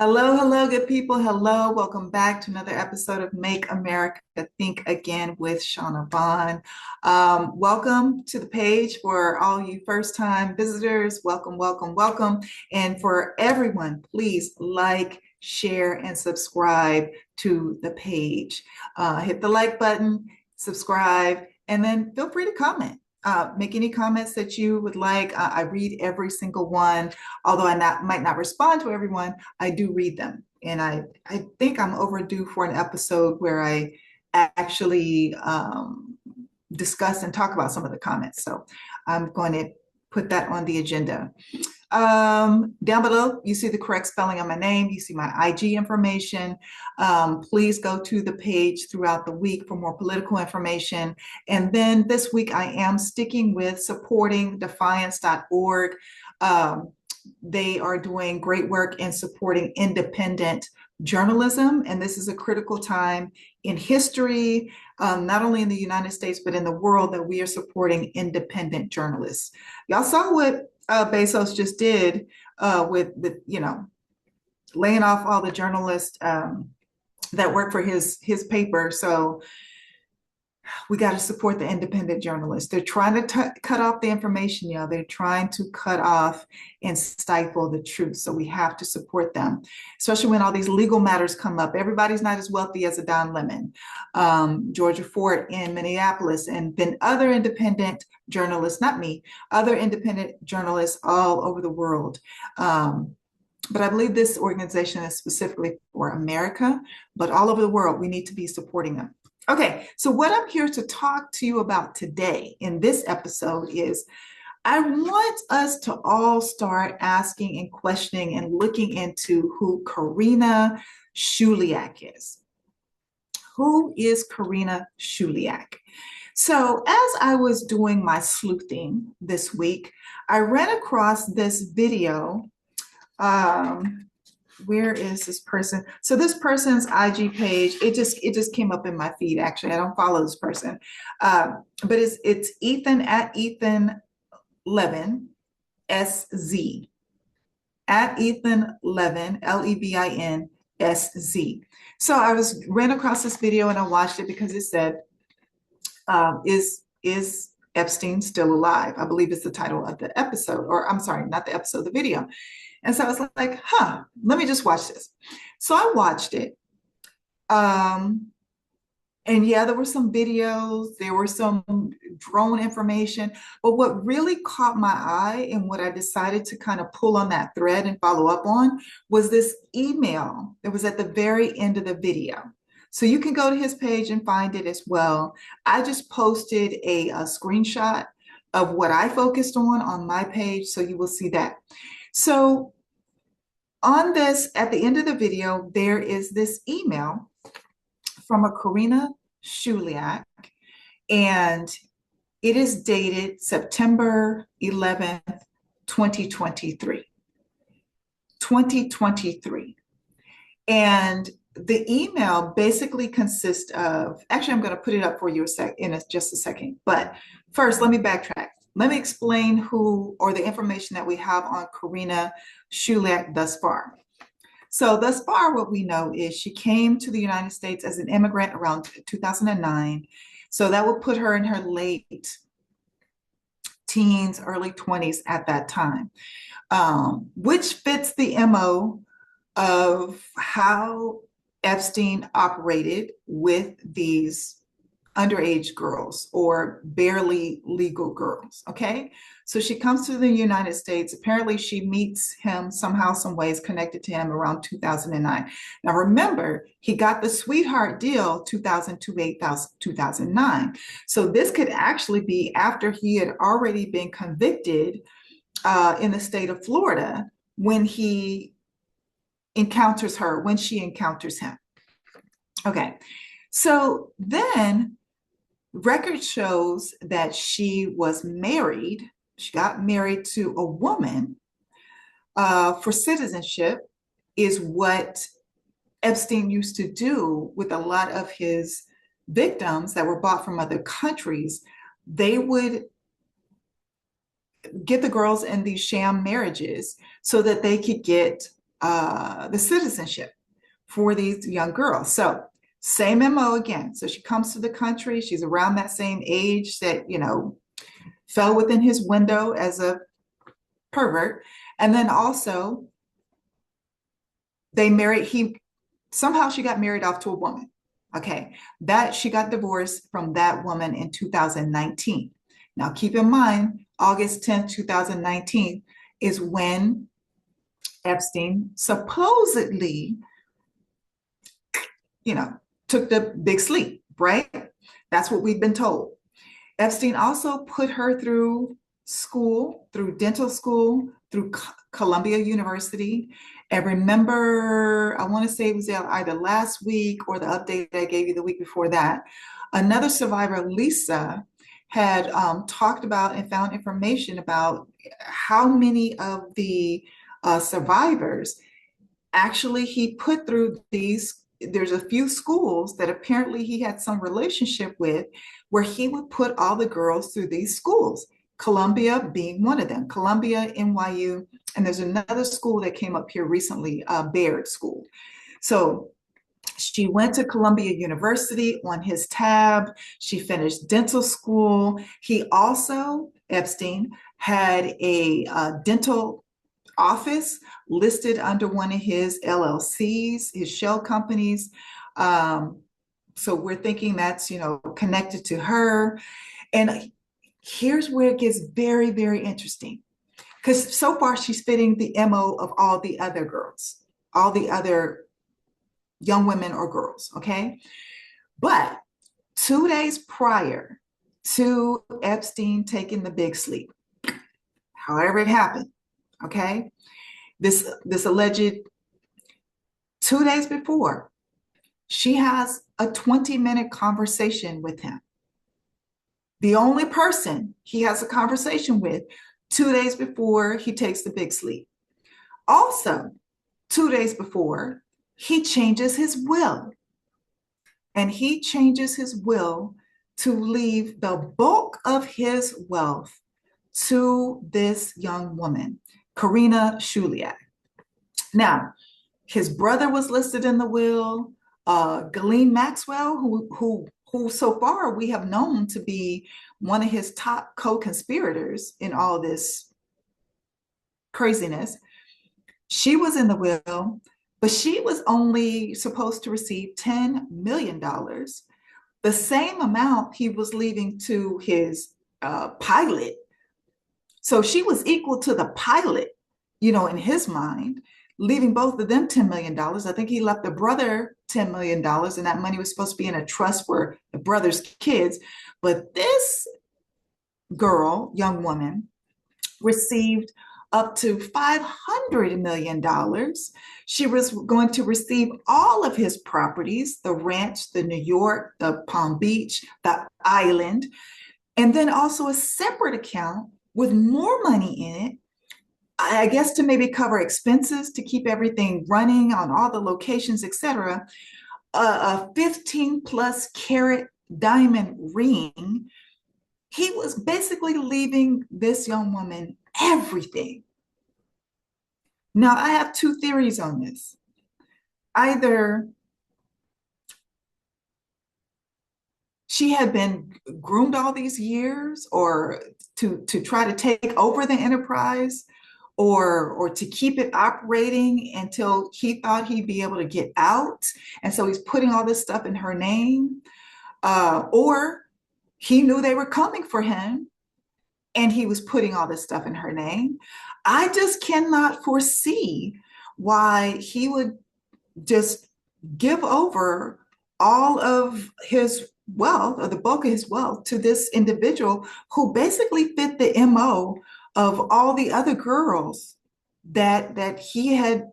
Hello, hello, good people. Hello, welcome back to another episode of Make America Think Again with Shanavonn. Welcome to the page for all you first-time visitors. Welcome, welcome, welcome. And for everyone, please like, share, and subscribe to the page. Hit the like button, subscribe, and then feel free to comment. Make any comments that you would like. I read every single one, although might not respond to everyone. I do read them. And I think I'm overdue for an episode where I actually discuss and talk about some of the comments. So I'm going to put that on the agenda. Down below, you see the correct spelling of my name. You see my IG information. Please go to the page throughout the week for more political information. And then this week, I am sticking with supporting defiance.org. They are doing great work in supporting independent journalism. And this is a critical time in history, not only in the United States, but in the world, that we are supporting independent journalists. Y'all saw what Bezos just did with laying off all the journalists that work for his paper. So we got to support the independent journalists. They're trying to cut off the information, they're trying to cut off and stifle the truth. So we have to support them, especially when all these legal matters come up. Everybody's not as wealthy as a Don Lemon, Georgia Fort in Minneapolis, and then other independent journalists, not me, other independent journalists all over the world. But I believe this organization is specifically for America, but all over the world, we need to be supporting them. Okay, so what I'm here to talk to you about today in this episode is I want us to all start asking and questioning and looking into who Karyna Shuliak is. Who is Karyna Shuliak? So as I was doing my sleuthing this week, I ran across this video. Where is this person? So this person's IG page, it just came up in my feed. Actually, I don't follow this person, but it's Ethan at Ethan Levin SZ at Ethan Levin LEVIN SZ. So I ran across this video and I watched it because it said, "Is Epstein still alive?" I believe it's the title of the episode, or I'm sorry, not the episode, the video. And so I was like, let me just watch this. So I watched it. And yeah, there were some videos, there were some drone information, but what really caught my eye and what I decided to kind of pull on that thread and follow up on was this email that was at the very end of the video. So you can go to his page and find it as well. I just posted a screenshot of what I focused on my page, so you will see that. So on this, at the end of the video, there is this email from a Karyna Shuliak, and it is dated September 11th, 2023. 2023. And the email basically consists of, actually, I'm going to put it up for you in just a second. But first, let me backtrack. Let me explain who, or the information that we have on Karyna Shuliak thus far. So thus far, what we know is she came to the United States as an immigrant around 2009. So that would put her in her late teens, early 20s at that time, which fits the MO of how Epstein operated with these underage girls or barely legal girls. Okay, so she comes to the United States. Apparently she meets him somehow, some ways connected to him around 2009. Now remember, he got the sweetheart deal 2008, 2009. So this could actually be after he had already been convicted in the state of Florida when he encounters her, when she encounters him. Okay, so then record shows that she was married. She got married to a woman for citizenship, is what Epstein used to do with a lot of his victims that were bought from other countries. They would get the girls in these sham marriages so that they could get the citizenship for these young girls. So same MO again. So she comes to the country. She's around that same age that, fell within his window as a pervert. And then also they married, somehow she got married off to a woman. Okay. That she got divorced from that woman in 2019. Now keep in mind, August 10th, 2019 is when Epstein supposedly, took the big sleep, right? That's what we've been told. Epstein also put her through school, through dental school, through Columbia University. And remember, I want to say it was either last week or the update I gave you the week before that. Another survivor, Lisa, had talked about and found information about how many of the survivors actually he put through these. There's a few schools that apparently he had some relationship with where he would put all the girls through these schools, Columbia being one of them, Columbia, NYU, and there's another school that came up here recently, Baird School. So she went to Columbia University on his tab. She finished dental school. He also, Epstein, had a dental office listed under one of his LLCs, his shell companies. So we're thinking that's, connected to her. And here's where it gets very, very interesting. Because so far she's fitting the MO of all the other girls, all the other young women or girls, okay? But 2 days prior to Epstein taking the big sleep, however it happened, okay? This alleged 2 days before, she has a 20-minute conversation with him. The only person he has a conversation with 2 days before he takes the big sleep. Also, 2 days before, he changes his will. And he changes his will to leave the bulk of his wealth to this young woman, Karyna Shuliak. Now, his brother was listed in the will. Ghislaine Maxwell, who so far we have known to be one of his top co-conspirators in all this craziness, she was in the will, but she was only supposed to receive $10 million, the same amount he was leaving to his pilot. So she was equal to the pilot, in his mind, leaving both of them $10 million. I think he left the brother $10 million, and that money was supposed to be in a trust for the brother's kids. But this girl, young woman, received up to $500 million. She was going to receive all of his properties, the ranch, the New York, the Palm Beach, the island, and then also a separate account with more money in it, I guess to maybe cover expenses, to keep everything running on all the locations, etc. A 15 plus carat diamond ring. He was basically leaving this young woman everything. Now, I have two theories on this. Either she had been groomed all these years or to try to take over the enterprise, or to keep it operating until he thought he'd be able to get out. And so he's putting all this stuff in her name. Or he knew they were coming for him and he was putting all this stuff in her name. I just cannot foresee why he would just give over all of his wealth, or the bulk of his wealth, to this individual who basically fit the MO of all the other girls that he had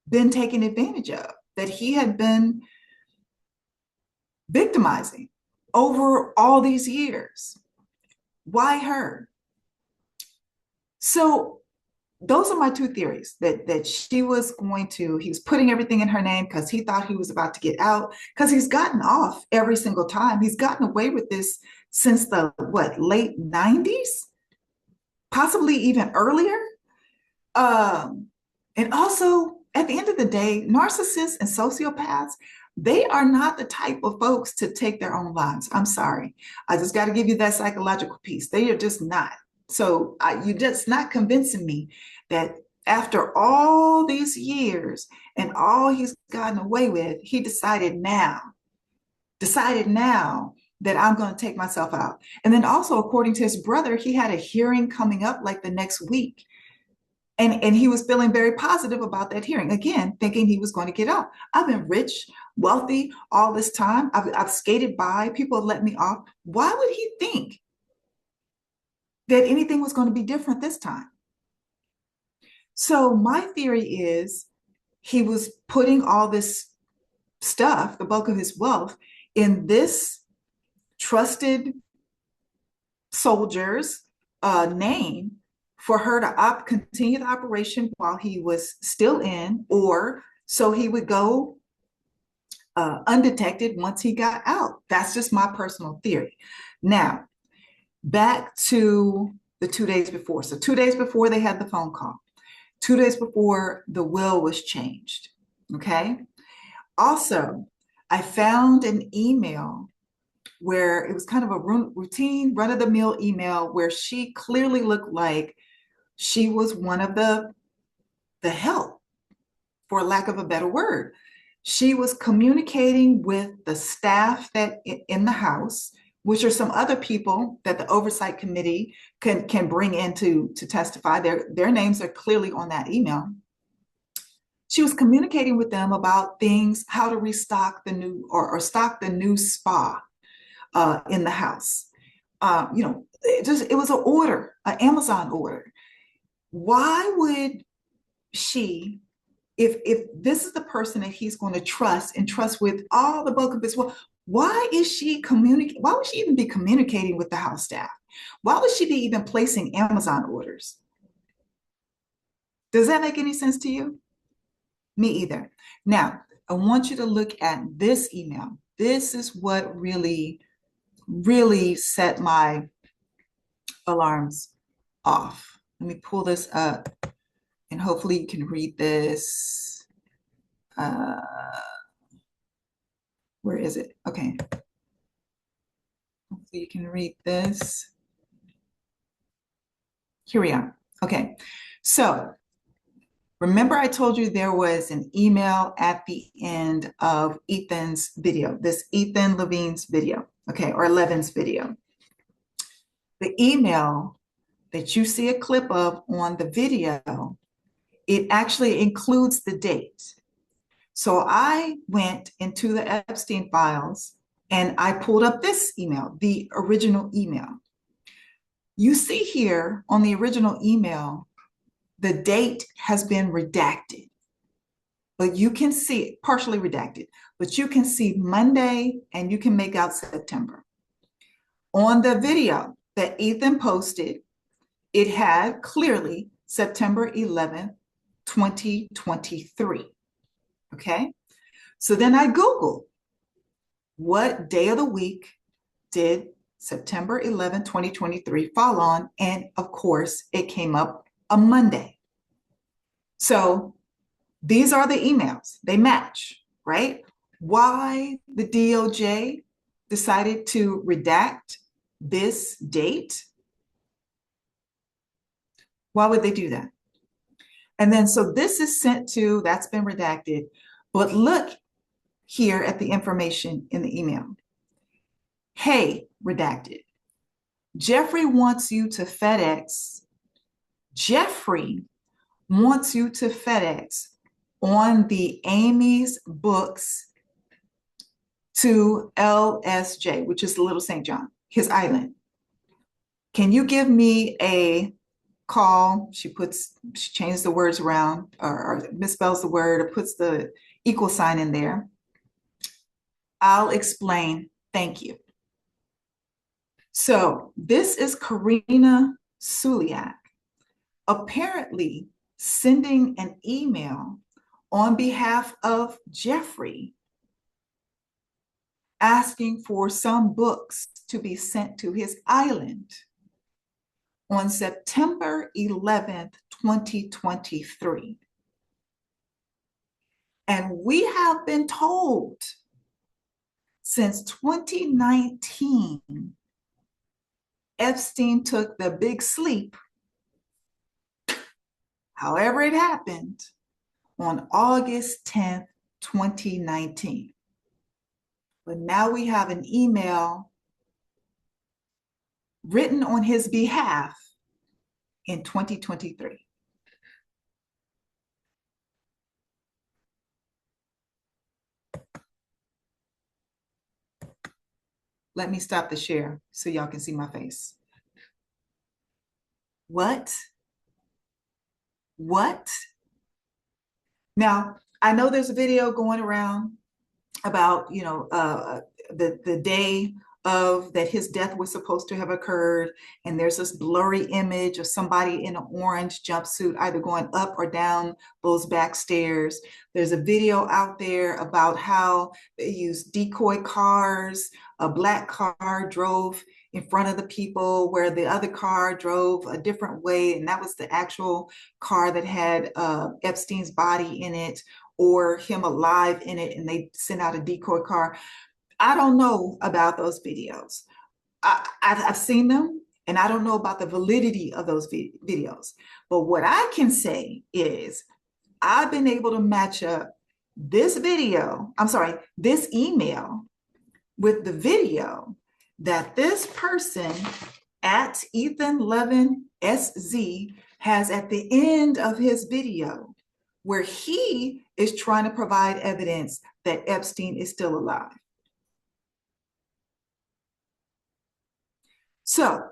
been taking advantage of, that he had been victimizing over all these years. Why her? So those are my two theories, that he was putting everything in her name because he thought he was about to get out, because he's gotten off every single time. He's gotten away with this since the late 90s, possibly even earlier. And And also, at the end of the day, narcissists and sociopaths, they are not the type of folks to take their own lives. I'm sorry. I just got to give you that psychological piece. They are just not. So you're just not convincing me that after all these years and all he's gotten away with, he decided now that I'm going to take myself out. And then also, according to his brother, he had a hearing coming up like the next week. And he was feeling very positive about that hearing, again, thinking he was going to get out. I've been rich, wealthy all this time. I've skated by. People have let me off. Why would he think that anything was going to be different this time? So my theory is he was putting all this stuff, the bulk of his wealth, in this trusted soldier's name for her to continue the operation while he was still in, or so he would go undetected once he got out. That's just my personal theory. Now, back to the 2 days before. So 2 days before they had the phone call, 2 days before the will was changed. Okay. Also, I found an email where it was kind of a routine, run-of-the-mill email where she clearly looked like she was one of the help, for lack of a better word. She was communicating with the staff that in the house, which are some other people that the oversight committee can bring in to testify. Their names are clearly on that email. She was communicating with them about things, how to restock the new or stock the new spa in the house. It was an order, an Amazon order. Why would she, if this is the person that he's going to trust and trust with all the bulk of his wealth, why would she even be communicating with the house staff? Why would she be even placing Amazon orders? Does that make any sense to you? Me either. Now, I want you to look at this email. This is what really set my alarms off. Let me pull this up and hopefully you can read this. Where is it? Okay. Hopefully you can read this. Here we are. Okay. So remember I told you there was an email at the end of Ethan's video, this Ethan Levine's video, okay, or Levin's video. The email that you see a clip of on the video, it actually includes the date. So I went into the Epstein files and I pulled up this email, the original email. You see here on the original email, the date has been redacted, but you can see it partially redacted, but you can see Monday and you can make out September. On the video that Ethan posted, it had clearly September 11th, 2023. Okay. So then I Googled what day of the week did September 11th, 2023 fall on? And of course, it came up a Monday. So these are the emails. They match, right? Why the DOJ decided to redact this date? Why would they do that? And then, so this is sent to, that's been redacted, but look here at the information in the email. Hey, redacted. Jeffrey wants you to FedEx. Jeffrey wants you to FedEx on the Amy's books to LSJ, which is the Little St. John, his island. Can you give me a call? She changes the words around or misspells the word or puts the equal sign in there. I'll explain. Thank you. So this is Karyna Shuliak apparently sending an email on behalf of Jeffrey asking for some books to be sent to his island on September 11th, 2023. And we have been told since 2019, Epstein took the big sleep, however it happened, on August 10th, 2019. But now we have an email written on his behalf in 2023. Let me stop the share so y'all can see my face. What? What? Now, I know there's a video going around about, the day of that his death was supposed to have occurred, and there's this blurry image of somebody in an orange jumpsuit either going up or down those back stairs. There's a video out there about how they used decoy cars. A black car drove in front of the people where the other car drove a different way, and that was the actual car that had Epstein's body in it or him alive in it, and they sent out a decoy car. I don't know about those videos. I've seen them, and I don't know about the validity of those videos. But what I can say is I've been able to match up this email with the video that this person at Ethan Levin SZ has at the end of his video, where he is trying to provide evidence that Epstein is still alive. So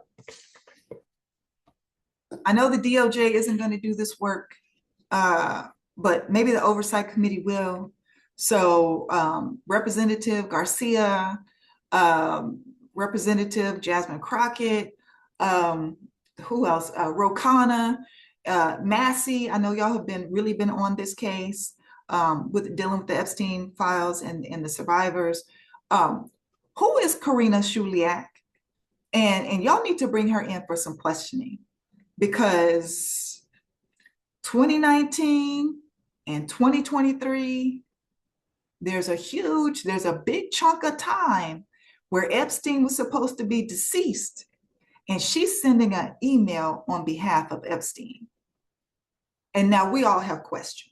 I know the DOJ isn't going to do this work, but maybe the Oversight Committee will. So Representative Garcia, Representative Jasmine Crockett, who else? Rokana, Massey. I know y'all have really been on this case with dealing with the Epstein files and the survivors. Who is Karyna Shuliak? And y'all need to bring her in for some questioning, because 2019 and 2023, there's a big chunk of time where Epstein was supposed to be deceased, and she's sending an email on behalf of Epstein. And now we all have questions.